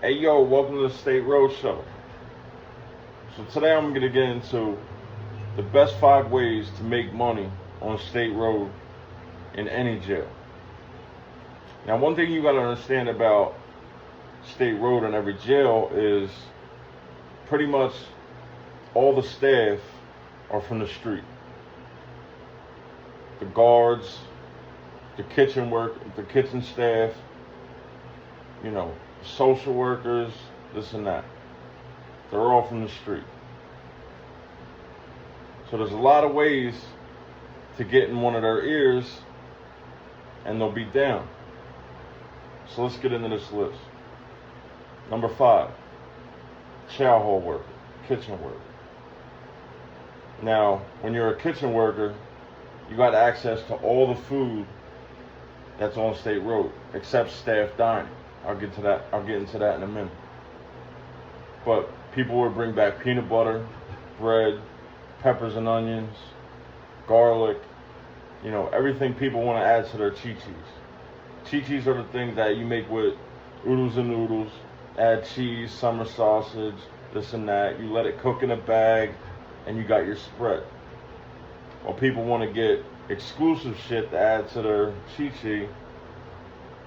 Hey yo, welcome to the State Road Show. So today I'm going to get into the best 5 ways to make money on State Road in any jail. Now, one thing you got to understand about State Road and every jail is pretty much all the staff are from the street. The guards, the kitchen staff, social workers, this and that. They're all from the street. So there's a lot of ways to get in one of their ears and they'll be down. So let's get into this list. Number 5, chow hall worker, kitchen worker. Now, when you're a kitchen worker, you got access to all the food that's on State Road, except staff dining. I'll get into that in a minute. But people would bring back peanut butter, bread, peppers and onions, garlic, everything people want to add to their chi-chis. Chi-chis are the things that you make with oodles and noodles, add cheese, summer sausage, this and that. You let it cook in a bag, and you got your spread. Well, people want to get exclusive shit to add to their chi-chi.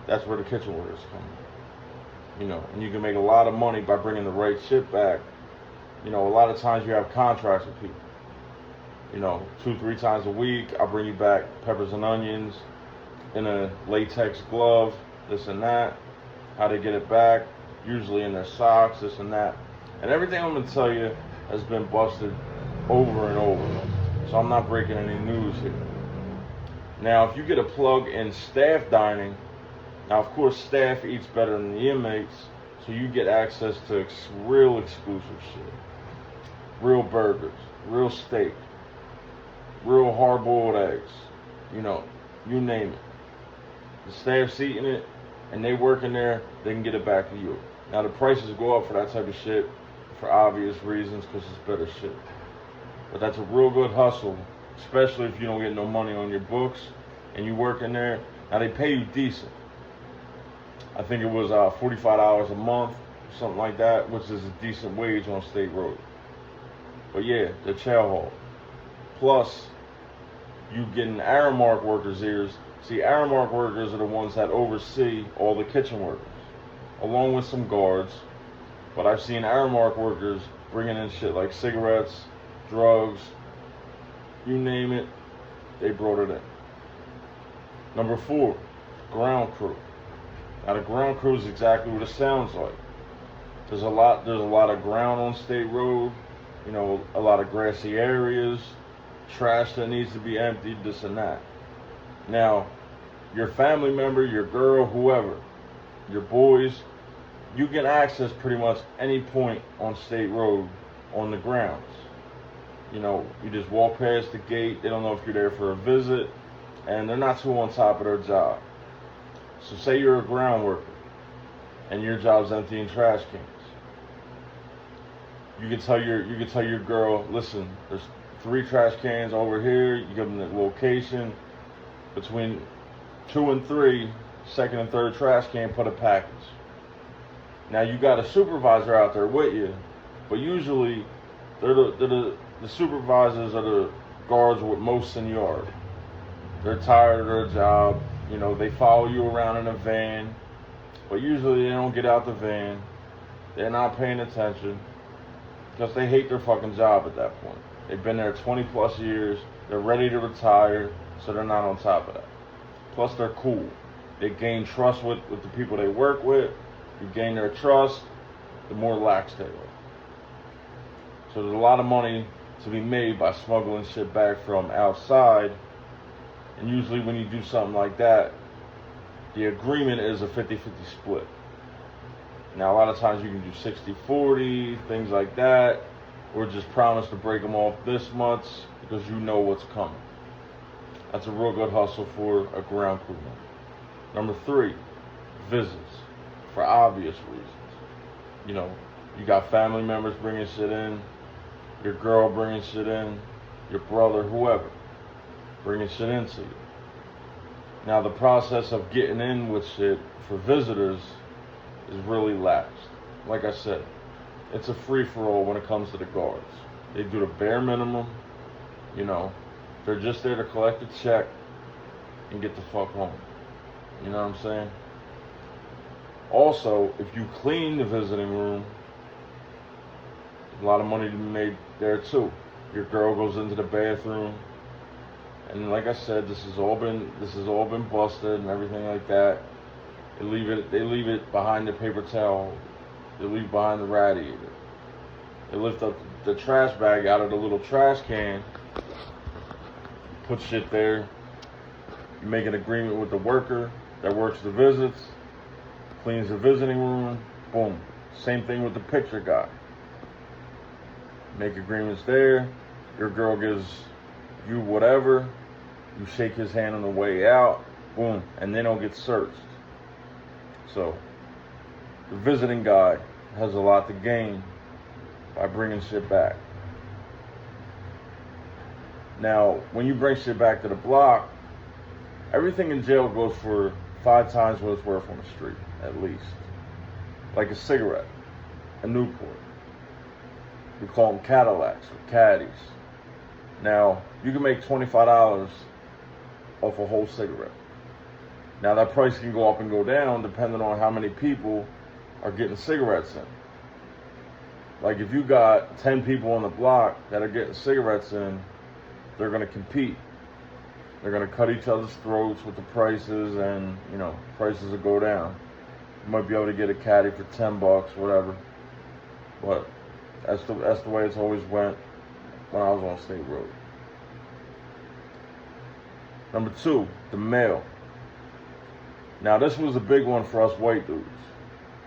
That's where the kitchen workers come in. And you can make a lot of money by bringing the right shit back. A lot of times you have contracts with people. 2-3 times a week, I'll bring you back peppers and onions in a latex glove, this and that. How to get it back, usually in their socks, this and that. And everything I'm going to tell you has been busted over and over. So I'm not breaking any news here. Now, if you get a plug in staff dining, now of course staff eats better than the inmates, so you get access to real exclusive shit. Real burgers, real steak, real hard-boiled eggs, you name it. The staff's eating it, and they work in there, they can get it back to you. Now the prices go up for that type of shit for obvious reasons, because it's better shit. But that's a real good hustle, especially if you don't get no money on your books and you work in there. Now they pay you decent. I think it was $45 a month, something like that, which is a decent wage on State Road. But yeah, the chow hall. Plus, you getting Aramark workers' ears. See, Aramark workers are the ones that oversee all the kitchen workers, along with some guards. But I've seen Aramark workers bringing in shit like cigarettes, drugs, you name it, they brought it in. Number 4, ground crew. Now the ground crew is exactly what it sounds like. There's a lot of ground on State Road, a lot of grassy areas, trash that needs to be emptied, this and that. Now, your family member, your girl, whoever, your boys, you get access pretty much any point on State Road on the grounds. You just walk past the gate, they don't know if you're there for a visit, and they're not too on top of their job. So say you're a ground worker, and your job's emptying trash cans. You can tell your girl, listen, there's 3 trash cans over here. You give them the location. Between 2 and 3, second and third trash can, put a package. Now you got a supervisor out there with you, but usually the supervisors are the guards with most seniority. They're tired of their job. They follow you around in a van, but usually they don't get out the van. They're not paying attention because they hate their fucking job at that point. They've been there 20 plus years. They're ready to retire, so they're not on top of that. Plus, they're cool. They gain trust with the people they work with. You gain their trust, the more lax they are. So there's a lot of money to be made by smuggling shit back from outside. And usually when you do something like that, the agreement is a 50-50 split. Now, a lot of times you can do 60-40, things like that, or just promise to break them off this much because you know what's coming. That's a real good hustle for a ground crew member. Number 3, visits, for obvious reasons. You got family members bringing shit in, your girl bringing shit in, your brother, whoever, bringing shit into you. Now the process of getting in with shit for visitors is really laxed. like I said, it's a free-for-all when it comes to the guards. They do the bare minimum, you know. They're just there to collect a check and get the fuck home. You know what I'm saying? Also, if you clean the visiting room, a lot of money to be made there too. Your girl goes into the bathroom, and like I said, this has all been busted and everything like that. They leave it behind the paper towel. They leave behind the radiator. They lift up the trash bag out of the little trash can, put shit there. You make an agreement with the worker that works the visits, cleans the visiting room, boom. Same thing with the picture guy. Make agreements there. Your girl gives you whatever. You shake his hand on the way out, boom, and they don't get searched. So, the visiting guy has a lot to gain by bringing shit back. Now, when you bring shit back to the block, everything in jail goes for 5 times what it's worth on the street, at least. Like a cigarette, a Newport. We call them Cadillacs or Caddies. Now, you can make $25 off a whole cigarette. Now, that price can go up and go down depending on how many people are getting cigarettes in. Like, if you got 10 people on the block that are getting cigarettes in, they're going to compete. They're going to cut each other's throats with the prices, and, you know, prices will go down. You might be able to get a caddy for $10, whatever. But that's the way it's always went when I was on State Road. Number 2, the mail. Now, this was a big one for us white dudes,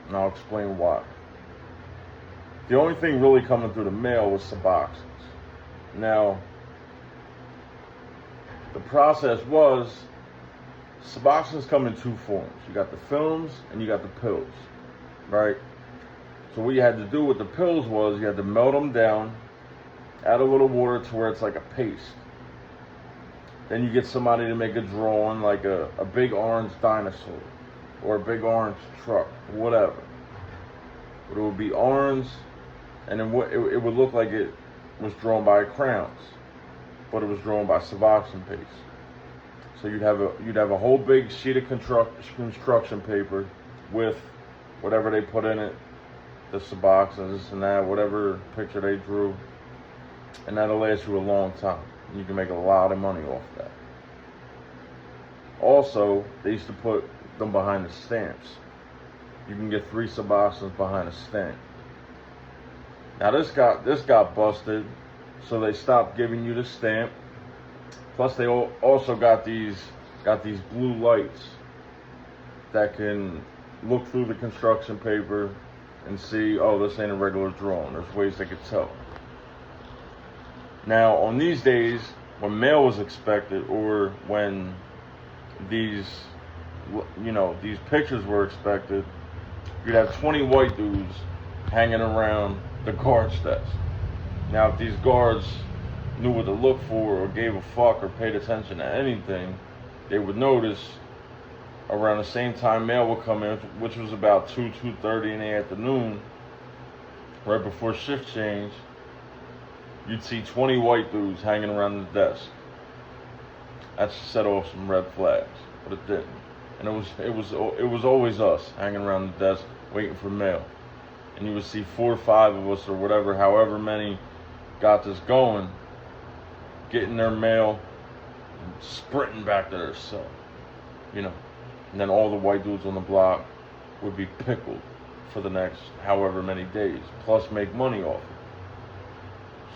and I'll explain why. The only thing really coming through the mail was Suboxones. Now, the process was, Suboxones come in 2 forms. You got the films and you got the pills, right? So what you had to do with the pills was you had to melt them down, add a little water to where it's like a paste. Then you get somebody to make a drawing, like a big orange dinosaur or a big orange truck, whatever. But it would be orange, and then it would look like it was drawn by crayons, but it was drawn by Suboxone paste. So you'd have a whole big sheet of construction paper with whatever they put in it, the Suboxone, this and that, whatever picture they drew, and that'll last you a long time. You can make a lot of money off that. Also, they used to put them behind the stamps. You can get 3 Suboxones behind a stamp. Now this got busted, so they stopped giving you the stamp. Plus, they also got these blue lights that can look through the construction paper and see, oh, this ain't a regular drawing. There's ways they could tell. Now, on these days, when mail was expected, or when these pictures were expected, you'd have 20 white dudes hanging around the guard's desk. Now, if these guards knew what to look for, or gave a fuck, or paid attention to anything, they would notice around the same time mail would come in, which was about 2:30 in the afternoon, right before shift change. You'd see 20 white dudes hanging around the desk. That set off some red flags, but it didn't. And it was always us hanging around the desk waiting for mail. And you would see 4 or 5 of us, or whatever, however many got this going, getting their mail, and sprinting back to their cell, you know. And then all the white dudes on the block would be pickled for the next however many days, plus make money off it.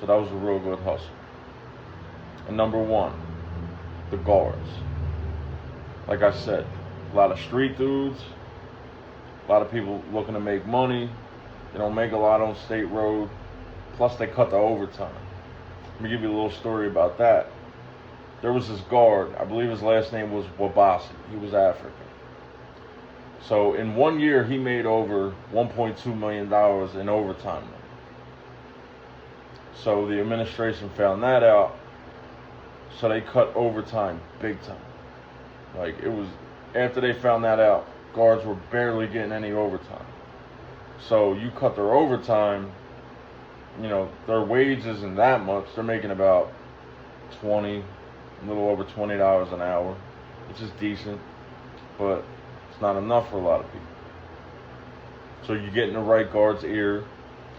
So that was a real good hustle. And number 1, the guards. Like I said, a lot of street dudes, a lot of people looking to make money. They don't make a lot on State Road. Plus, they cut the overtime. Let me give you a little story about that. There was this guard, I believe his last name was Wabasi. He was African. So in 1 year, he made over $1.2 million in overtime. So the administration found that out, so they cut overtime big time. Like, it was, after they found that out, guards were barely getting any overtime. So you cut their overtime, you know, their wage isn't that much. They're making about a little over $20 an hour, which is decent, but it's not enough for a lot of people. So you get in the right guard's ear,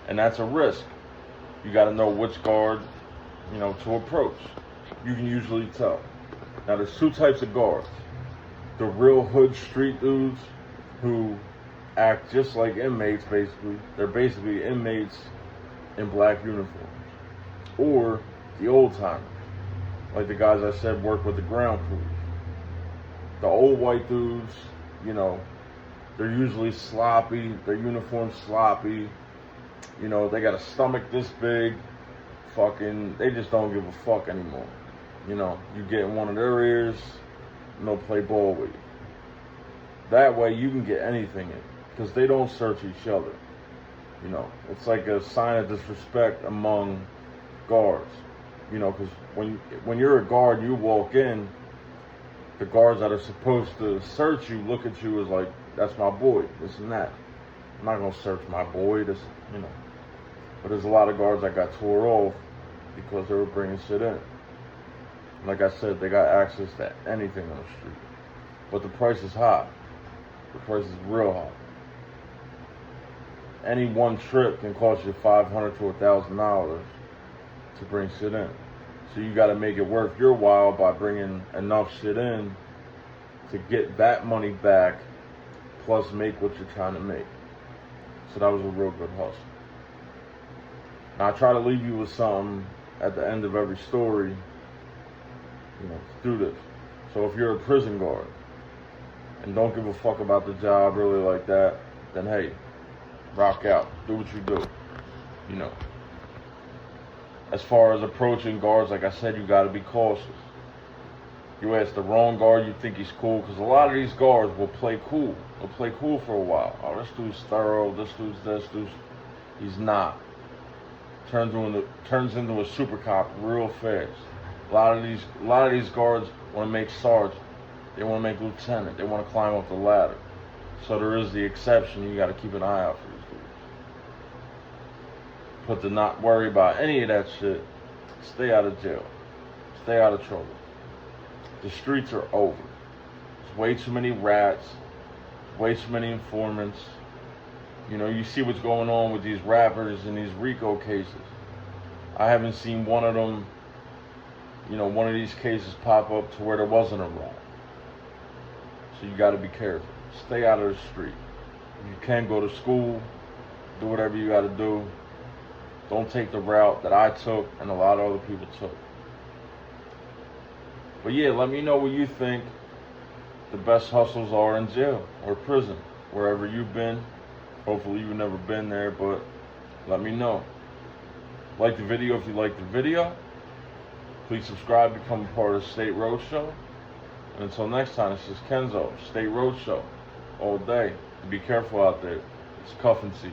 and that's a risk. You got to know which guard, you know, to approach. You can usually tell. Now there's two types of guards. The real hood street dudes who act just like inmates, basically. They're basically inmates in black uniforms. Or the old timers, like the guys I said work with the ground crews. The old white dudes, you know, they're usually sloppy, their uniforms sloppy, you know, they got a stomach this big, they just don't give a fuck anymore. You know, you get in one of their ears, and they'll play ball with you. That way you can get anything in, because they don't search each other. You know, it's like a sign of disrespect among guards. You know, because when you're a guard, you walk in, the guards that are supposed to search you look at you as like, that's my boy, this and that. I'm not gonna search my boy, this, you know. But there's a lot of guards that got tore off because they were bringing shit in. Like I said, they got access to anything on the street. But the price is high. The price is real high. Any one trip can cost you $500 to $1,000 to bring shit in. So you got to make it worth your while by bringing enough shit in to get that money back, plus make what you're trying to make. So that was a real good hustle. Now I try to leave you with something at the end of every story, you know, to do this. So if you're a prison guard and don't give a fuck about the job really like that, then hey, rock out. Do what you do. You know. As far as approaching guards, like I said, you gotta be cautious. You ask the wrong guard, you think he's cool, because a lot of these guards will play cool. They'll play cool for a while. Oh, this dude's thorough, this dude's he's not. Turns into a super cop real fast. A lot of these guards want to make sergeant. They want to make lieutenant. They want to climb up the ladder. So there is the exception. You got to keep an eye out for these dudes. But to not worry about any of that shit, stay out of jail. Stay out of trouble. The streets are over. There's way too many rats. Way too many informants. You know, you see what's going on with these rappers and these RICO cases. I haven't seen one of them, you know, one of these cases pop up to where there wasn't a rat. So you got to be careful. Stay out of the street. If you can, go to school. Do whatever you got to do. Don't take the route that I took and a lot of other people took. But yeah, let me know what you think the best hustles are in jail or prison, wherever you've been. Hopefully you've never been there, but let me know. Like the video if you like the video. Please subscribe, become a part of State Roadshow. And until next time, it's just Kenzo, State Roadshow, all day. And be careful out there. It's cuffing season.